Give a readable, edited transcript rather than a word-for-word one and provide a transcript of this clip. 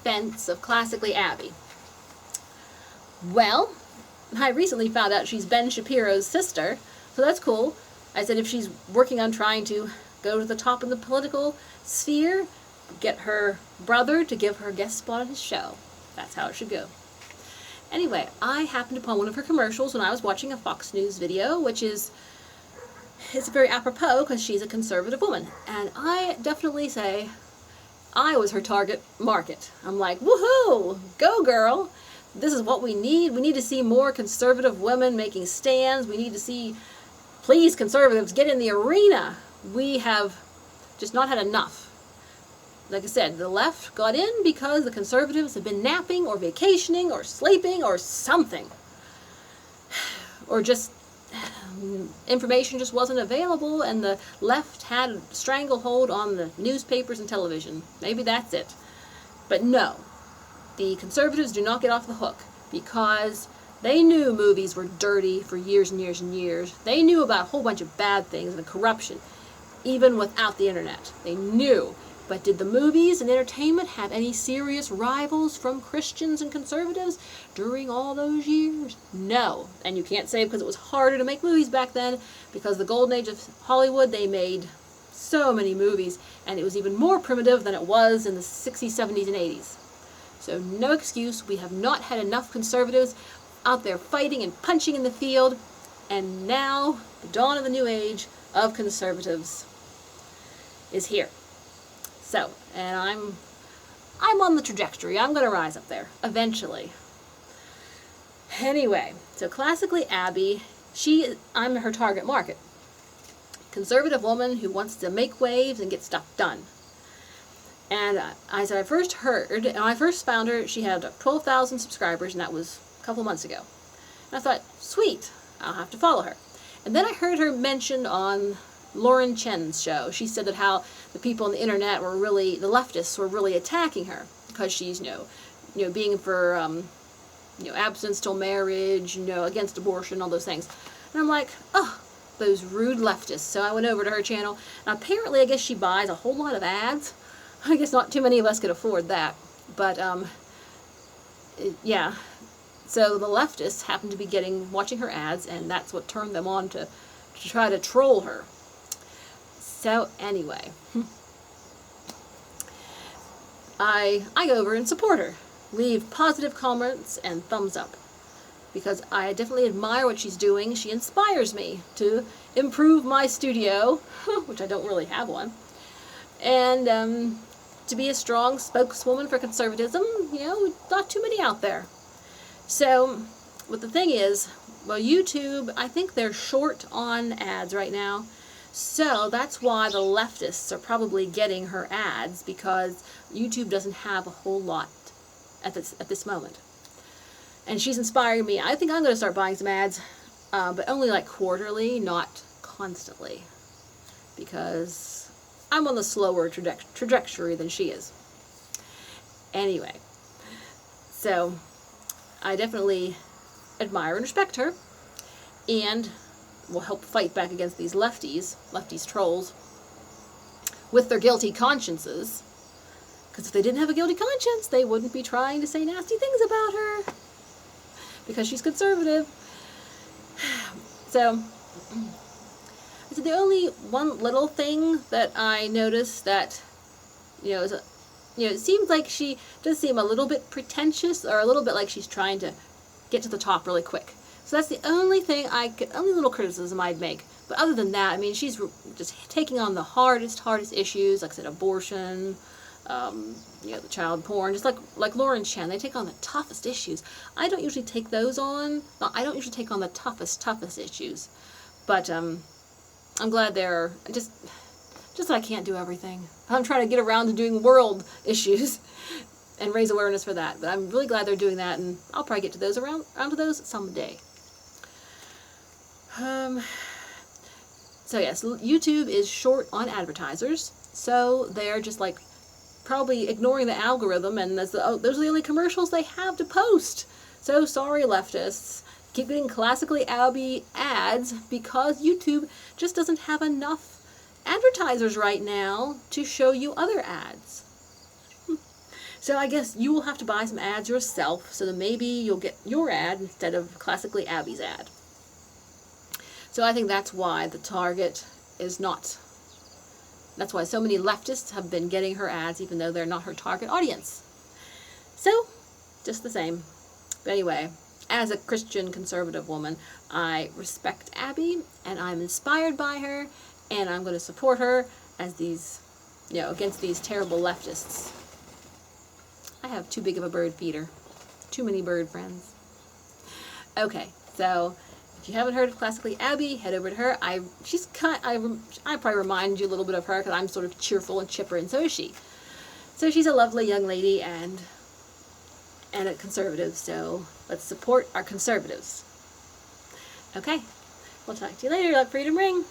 defense of Classically Abby. Well, I recently found out she's Ben Shapiro's sister, so that's cool. I said if she's working on trying to go to the top in the political sphere, get her brother to give her a guest spot on his show. That's how it should go. Anyway, I happened upon one of her commercials when I was watching a Fox News video, which is very apropos because she's a conservative woman. And I definitely say I was her target market. I'm like, woohoo, go girl. This is what we need. We need to see more conservative women making stands. We need to see, please, conservatives, get in the arena. We have just not had enough. Like I said, the left got in because the conservatives have been napping or vacationing or sleeping or something. Or just information just wasn't available and the left had a stranglehold on the newspapers and television. Maybe that's it. But no, the conservatives do not get off the hook because they knew movies were dirty for years and years and years. They knew about a whole bunch of bad things and corruption, even without the internet. They knew. But did the movies and entertainment have any serious rivals from Christians and conservatives during all those years? No. And you can't say because it was harder to make movies back then, because the golden age of Hollywood, they made so many movies, and it was even more primitive than it was in the 60s, 70s, and 80s. So no excuse. We have not had enough conservatives out there fighting and punching in the field, and now the dawn of the new age of conservatives is here. So, and I'm on the trajectory. I'm going to rise up there eventually. Anyway, so Classically Abby, I'm her target market. Conservative woman who wants to make waves and get stuff done. And I said I first heard, and when I first found her, she had 12,000 subscribers, and that was a couple months ago. And I thought, sweet, I'll have to follow her. And then I heard her mentioned on Lauren Chen's show. She said that how the people on the internet were really, the leftists were really attacking her because she's, being for, abstinence till marriage, against abortion, all those things. And I'm like, oh, those rude leftists. So I went over to her channel, and apparently I guess she buys a whole lot of ads. I guess not too many of us could afford that. But, yeah. So the leftists happened to be watching her ads, and that's what turned them on to try to troll her. So anyway, I go over and support her. Leave positive comments and thumbs up, because I definitely admire what she's doing. She inspires me to improve my studio, which I don't really have one, and to be a strong spokeswoman for conservatism. Not too many out there. So, but the thing is, well, YouTube, I think they're short on ads right now. So that's why the leftists are probably getting her ads, because YouTube doesn't have a whole lot at this moment. And she's inspiring me. I think I'm going to start buying some ads, but only like quarterly, not constantly, because I'm on the slower trajectory than she is. Anyway, so I definitely admire and respect her, and will help fight back against these lefties trolls, with their guilty consciences. Because if they didn't have a guilty conscience, they wouldn't be trying to say nasty things about her, because she's conservative. So the only one little thing that I noticed that, it seems like she does seem a little bit pretentious, or a little bit like she's trying to get to the top really quick. So that's the only thing only little criticism I'd make. But other than that, I mean, she's just taking on the hardest issues, like I said, abortion, the child porn, just like Lauren Chen. They take on the toughest issues. I don't usually take those on. I don't usually take on the toughest issues. But I'm glad they're just that I can't do everything. I'm trying to get around to doing world issues and raise awareness for that. But I'm really glad they're doing that, and I'll probably get to those around to those someday. So yes, YouTube is short on advertisers, so they're just like probably ignoring the algorithm, and those are the only commercials they have to post. So sorry, leftists, keep getting Classically Abby ads because YouTube just doesn't have enough advertisers right now to show you other ads. So I guess you will have to buy some ads yourself, so that maybe you'll get your ad instead of Classically Abby's ad. So I think that's why the target is not, that's why so many leftists have been getting her ads even though they're not her target audience. So, just the same. But anyway, as a Christian conservative woman, I respect Abby, and I'm inspired by her, and I'm going to support her as these, against these terrible leftists. I have too big of a bird feeder. Too many bird friends. Okay, so if you haven't heard of Classically Abby, head over to her. I probably remind you a little bit of her because I'm sort of cheerful and chipper, and so is she. So she's a lovely young lady and a conservative, so let's support our conservatives. Okay, we'll talk to you later. Let freedom ring.